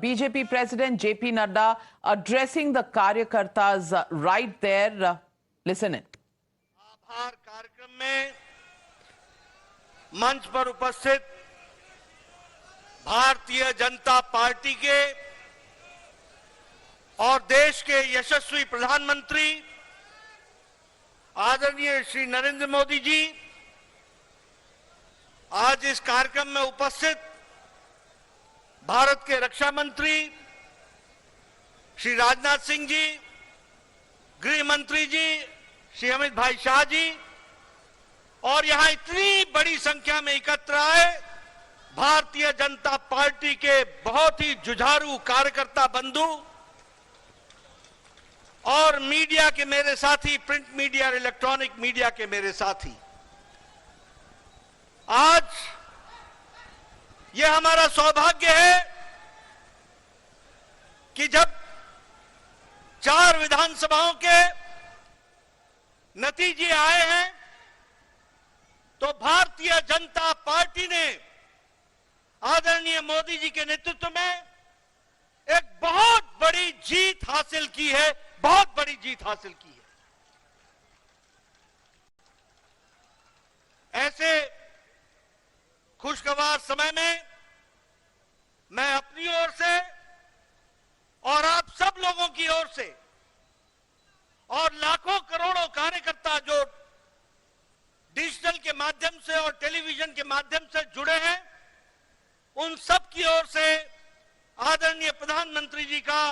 BJP President JP Nadda addressing the Karyakartas right there. Listen in. आभार कार्यक्रम में मंच पर उपस्थित भारतीय जनता पार्टी के और देश के यशस्वी प्रधानमंत्री आदरणीय श्री नरेंद्र मोदी जी आज इस कार्यक्रम में उपस्थित भारत के रक्षा मंत्री श्री राजनाथ सिंह जी, गृह मंत्री जी श्री अमित भाई शाह जी और यहां इतनी बड़ी संख्या में एकत्र आए भारतीय जनता पार्टी के बहुत ही जुझारू कार्यकर्ता बंधु और मीडिया के मेरे साथी, प्रिंट मीडिया और इलेक्ट्रॉनिक मीडिया के मेरे साथी, आज यह हमारा सौभाग्य है कि जब 4 विधानसभाओं के नतीजे आए हैं तो भारतीय जनता पार्टी ने आदरणीय मोदी जी के नेतृत्व में एक बहुत बड़ी जीत हासिल की है, बहुत बड़ी जीत हासिल की है। ऐसे खुशगवार समय में मैं अपनी ओर से और आप सब लोगों की ओर से और लाखों करोड़ों कार्यकर्ता जो डिजिटल के माध्यम से और टेलीविजन के माध्यम से जुड़े हैं, उन सब की ओर से आदरणीय प्रधानमंत्री जी का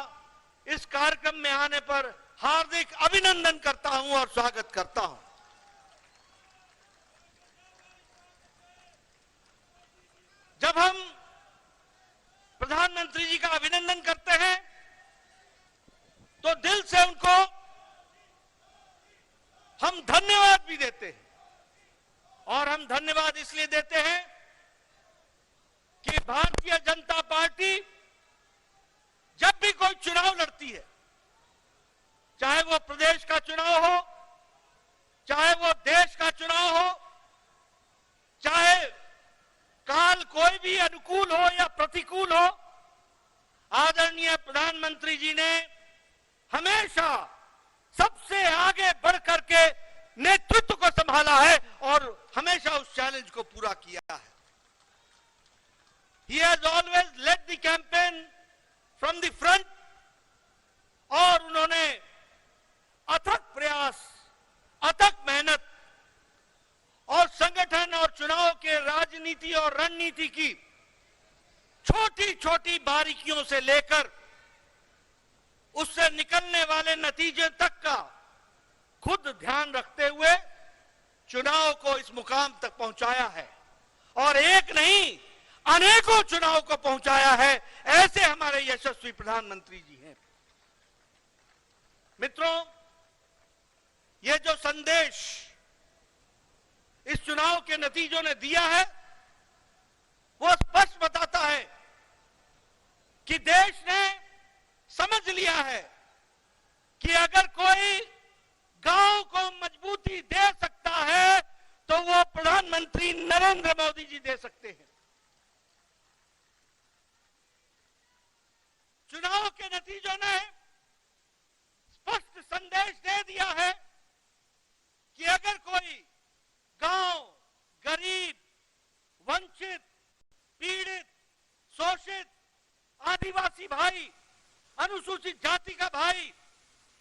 इस कार्यक्रम में आने पर हार्दिक अभिनंदन करता हूं और स्वागत करता हूं। जब हम प्रधानमंत्री जी का अभिनंदन करते हैं तो दिल से उनको हम धन्यवाद भी देते हैं और हम धन्यवाद इसलिए देते हैं कि भारतीय जनता पार्टी जब भी कोई चुनाव लड़ती है, चाहे वो प्रदेश का चुनाव हो, चाहे वो देश का चुनाव हो, चाहे काल कोई भी अनुकूल हो या प्रतिकूल हो, आदरणीय प्रधानमंत्री जी ने हमेशा सबसे आगे बढ़ करके नेतृत्व को संभाला है और हमेशा उस चैलेंज को पूरा किया है। He has always led the campaign from the front और उन्होंने अथक प्रयास, अथक मेहनत और संगठन और चुनाव के राजनीति और रणनीति की छोटी छोटी बारीकियों से लेकर उससे निकलने वाले नतीजे तक का खुद ध्यान रखते हुए चुनाव को इस मुकाम तक पहुंचाया है और एक नहीं अनेकों चुनाव को पहुंचाया है। ऐसे हमारे यशस्वी प्रधानमंत्री जी हैं। मित्रों, ये जो संदेश इस चुनाव के नतीजों ने दिया है वो स्पष्ट बताता है कि देश ने समझ लिया है कि अगर कोई गांव को मजबूती दे सकता है तो वो प्रधानमंत्री नरेंद्र मोदी जी दे सकते हैं। चुनाव के नतीजों ने स्पष्ट संदेश दे दिया है कि अगर कोई गांव, गरीब, वंचित, पीड़ित, शोषित, आदिवासी भाई, अनुसूचित जाति का भाई,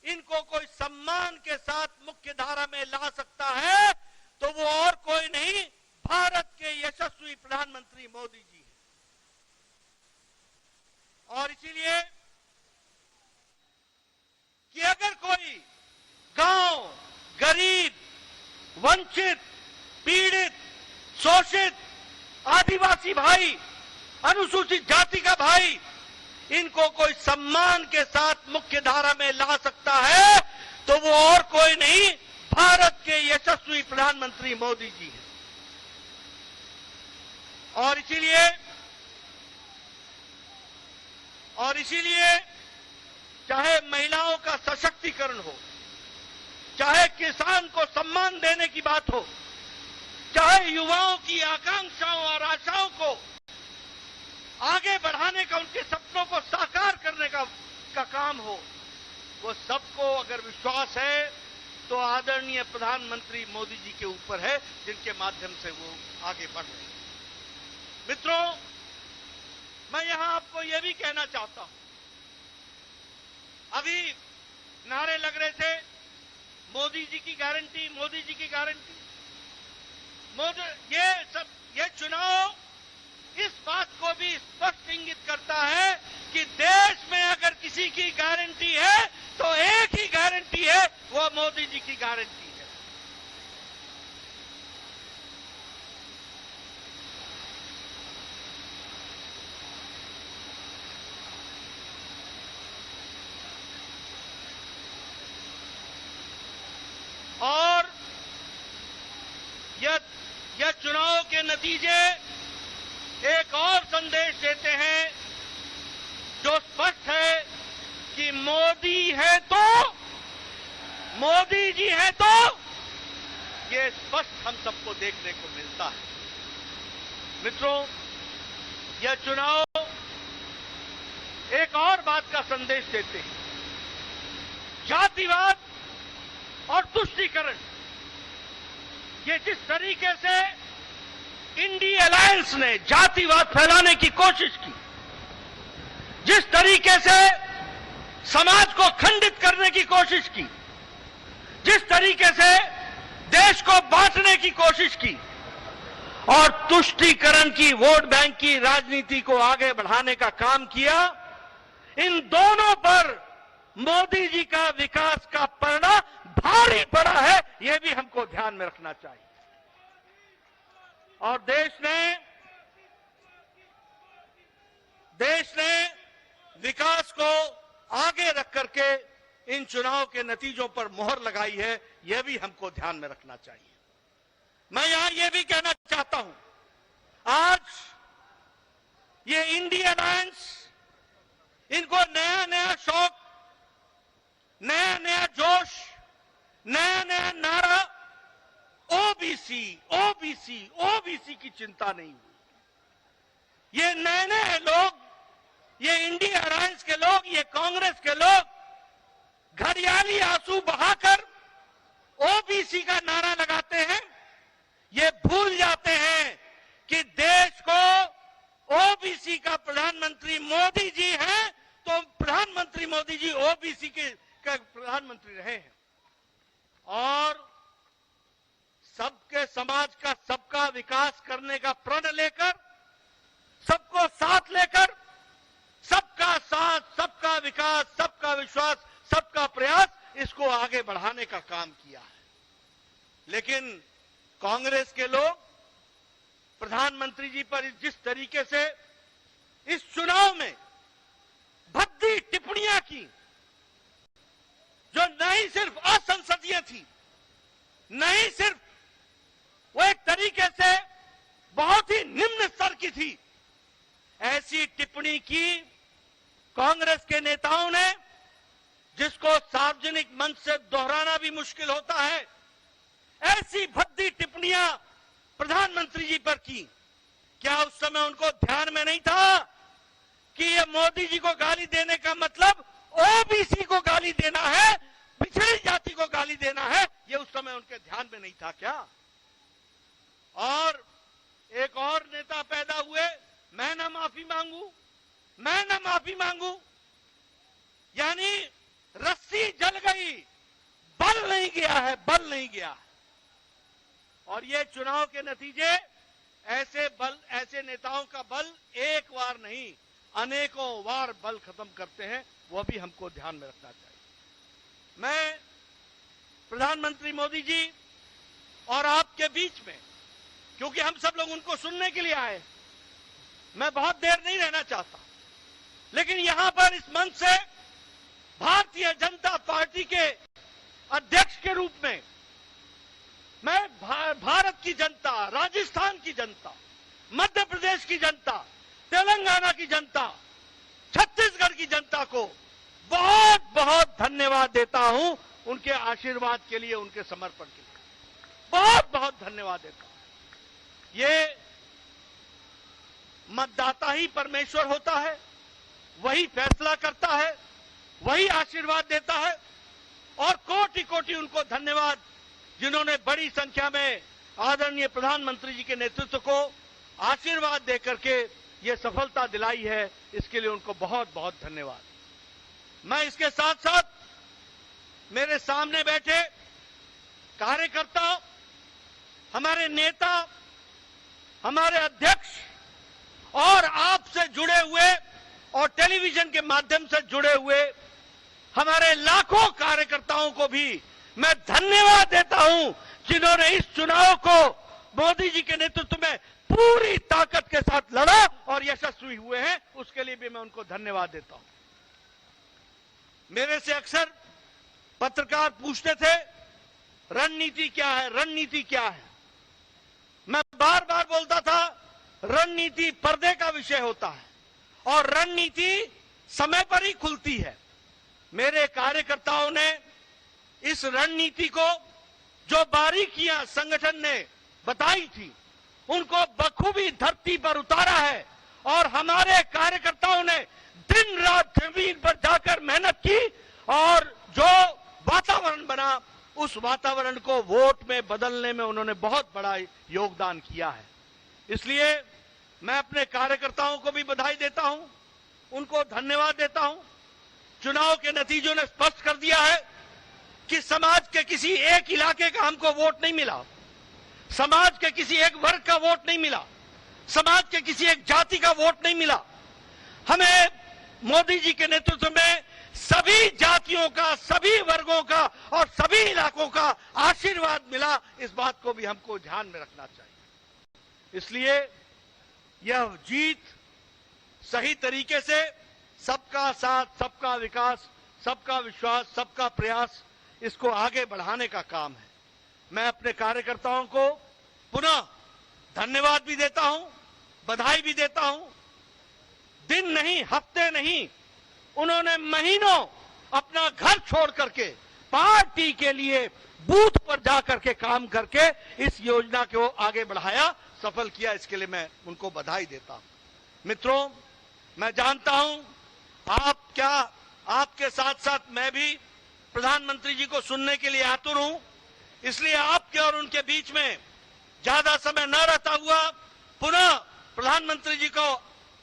इनको कोई सम्मान के साथ मुख्य धारा में ला सकता है तो वो और कोई नहीं, भारत के यशस्वी प्रधानमंत्री मोदी जी हैं। और इसीलिए कि अगर कोई गांव, गरीब, वंचित, पीड़ित, शोषित, आदिवासी भाई, अनुसूचित जाति का भाई, इनको कोई सम्मान के साथ मुख्य धारा में ला सकता है तो वो और कोई नहीं, भारत के यशस्वी प्रधानमंत्री मोदी जी हैं। और इसीलिए चाहे महिलाओं का सशक्तिकरण हो, चाहे किसान को सम्मान देने की बात हो, चाहे युवाओं की आकांक्षाओं और आशाओं को आगे बढ़ाने का, उनके सपनों को साकार काम हो, वो सबको अगर विश्वास है तो आदरणीय प्रधानमंत्री मोदी जी के ऊपर है, जिनके माध्यम से वो आगे बढ़ रहे हैं। मित्रों, मैं यहां आपको यह भी कहना चाहता हूं, अभी नारे लग रहे थे मोदी जी की गारंटी, मोदी जी की गारंटी। ये चुनाव इस बात को भी स्पष्ट इंगित करता है कि देश में अगर किसी की गारंटी है तो एक ही गारंटी है, वो मोदी जी की गारंटी है। और यह चुनाव के नतीजे एक और संदेश देते हैं जो स्पष्ट है कि मोदी है तो, मोदी जी है तो, ये स्पष्ट हम सबको देखने को मिलता है। मित्रों, यह चुनाव एक और बात का संदेश देते हैं, जातिवाद और तुष्टीकरण। ये जिस तरीके से इंडिया अलायंस ने जातिवाद फैलाने की कोशिश की, जिस तरीके से समाज को खंडित करने की कोशिश की, जिस तरीके से देश को बांटने की कोशिश की और तुष्टीकरण की, वोट बैंक की राजनीति को आगे बढ़ाने का काम किया, इन दोनों पर मोदी जी का विकास का पलड़ा भारी पड़ा है, यह भी हमको ध्यान में रखना चाहिए। और देश ने विकास को आगे रख करके इन चुनाव के नतीजों पर मोहर लगाई है, यह भी हमको ध्यान में रखना चाहिए। मैं यहां यह भी कहना चाहता हूं, आज ये इंडिया अलायंस, इनको नया नया शौक, नया नया जोश, नया नया नारा, ओबीसी ओबीसी ओबीसी की चिंता नहीं हुई। ये नए नए लोग, ये इंडिया अलायंस के लोग, ये कांग्रेस के लोग घड़ियाली आंसू बहाकर ओबीसी का नारा लगाते हैं। ये भूल जाते हैं कि देश को ओबीसी का प्रधानमंत्री मोदी जी हैं, तो प्रधानमंत्री मोदी जी ओबीसी के प्रधानमंत्री रहे हैं। और सबके समाज का, सबका विकास करने का प्रण लेकर, सबको साथ लेकर, सबका साथ, सबका विकास, सबका विश्वास, सबका प्रयास, इसको आगे बढ़ाने का काम किया है। लेकिन कांग्रेस के लोग प्रधानमंत्री जी पर जिस तरीके से इस चुनाव में भद्दी टिप्पणियां की, जो नहीं सिर्फ असंसदीय थी, नहीं सिर्फ वो एक तरीके से बहुत ही निम्न स्तर की थी, ऐसी टिप्पणी की कांग्रेस के नेताओं ने, जिसको सार्वजनिक मंच से दोहराना भी मुश्किल होता है। ऐसी भद्दी टिप्पणियां प्रधानमंत्री जी पर की। क्या उस समय उनको ध्यान में नहीं था कि ये मोदी जी को गाली देने का मतलब ओबीसी को गाली देना है, पिछड़ी जाति को गाली देना है? ये उस समय उनके ध्यान में नहीं था क्या? और एक और नेता पैदा हुए, मैं ना माफी मांगू, मैं ना माफी मांगू, यानी रस्सी जल गई, बल नहीं गया है, बल नहीं गया है। और ये चुनाव के नतीजे ऐसे नेताओं का बल एक बार नहीं, अनेकों बार बल खत्म करते हैं, वो भी हमको ध्यान में रखना चाहिए। मैं प्रधानमंत्री मोदी जी और आपके बीच में, क्योंकि हम सब लोग उनको सुनने के लिए आए, मैं बहुत देर नहीं रहना चाहता, लेकिन यहां पर इस मंच से भारतीय जनता पार्टी के अध्यक्ष के रूप में मैं भारत की जनता, राजस्थान की जनता, मध्य प्रदेश की जनता, तेलंगाना की जनता, छत्तीसगढ़ की जनता को बहुत बहुत धन्यवाद देता हूं, उनके आशीर्वाद के लिए, उनके समर्पण के लिए बहुत बहुत धन्यवाद देता हूं। ये मतदाता ही परमेश्वर होता है, वही फैसला करता है वही आशीर्वाद देता है। और कोटि कोटि उनको धन्यवाद जिन्होंने बड़ी संख्या में आदरणीय प्रधानमंत्री जी के नेतृत्व को आशीर्वाद देकर के ये सफलता दिलाई है, इसके लिए उनको बहुत बहुत धन्यवाद। मैं इसके साथ साथ मेरे सामने बैठे कार्यकर्ता, हमारे नेता, हमारे अध्यक्ष और आपसे जुड़े हुए और टेलीविजन के माध्यम से जुड़े हुए हमारे लाखों कार्यकर्ताओं को भी मैं धन्यवाद देता हूं, जिन्होंने इस चुनाव को मोदी जी के नेतृत्व में पूरी ताकत के साथ लड़ा और यशस्वी हुए हैं। उसके लिए भी मैं उनको धन्यवाद देता हूं। मेरे से अक्सर पत्रकार पूछते थे, रणनीति क्या है, रणनीति क्या है। मैं बार बार बोलता था, रणनीति पर्दे का विषय होता है और रणनीति समय पर ही खुलती है। मेरे कार्यकर्ताओं ने इस रणनीति को, जो बारीकियां संगठन ने बताई थी, उनको बखूबी धरती पर उतारा है और हमारे कार्यकर्ताओं ने दिन रात जमीन पर जाकर मेहनत की और जो वातावरण बना, उस वातावरण को वोट में बदलने में उन्होंने बहुत बड़ा योगदान किया है। इसलिए मैं अपने कार्यकर्ताओं को भी बधाई देता हूं, उनको धन्यवाद देता हूं। चुनाव के नतीजों ने स्पष्ट कर दिया है कि समाज के किसी एक इलाके का हमको वोट नहीं मिला, समाज के किसी एक वर्ग का वोट नहीं मिला, समाज के किसी एक जाति का वोट नहीं मिला। हमें मोदी जी के नेतृत्व में सभी जातियों का, सभी वर्गों का और सभी इलाकों का आशीर्वाद मिला। इस बात को भी हमको ध्यान में रखना चाहिए। इसलिए यह जीत सही तरीके से सबका साथ, सबका विकास, सबका विश्वास, सबका प्रयास, इसको आगे बढ़ाने का काम है। मैं अपने कार्यकर्ताओं को पुनः धन्यवाद भी देता हूं, बधाई भी देता हूं। दिन नहीं, हफ्ते नहीं, उन्होंने महीनों अपना घर छोड़ करके पार्टी के लिए बूथ पर जाकर के काम करके इस योजना को आगे बढ़ाया, सफल किया। इसके लिए मैं उनको बधाई देता हूं। मित्रों, मैं जानता हूं आपके साथ साथ मैं भी प्रधानमंत्री जी को सुनने के लिए आतुर हूं। इसलिए आपके और उनके बीच में ज्यादा समय न रहता हुआ पुनः प्रधानमंत्री जी को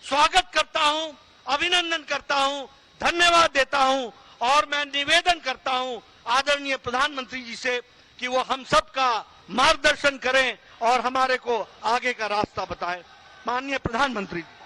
स्वागत करता हूं, अभिनंदन करता हूं, धन्यवाद देता हूं और मैं निवेदन करता हूं आदरणीय प्रधानमंत्री जी से कि वो हम सब का मार्गदर्शन करें और हमारे को आगे का रास्ता बताएं। माननीय प्रधानमंत्री जी।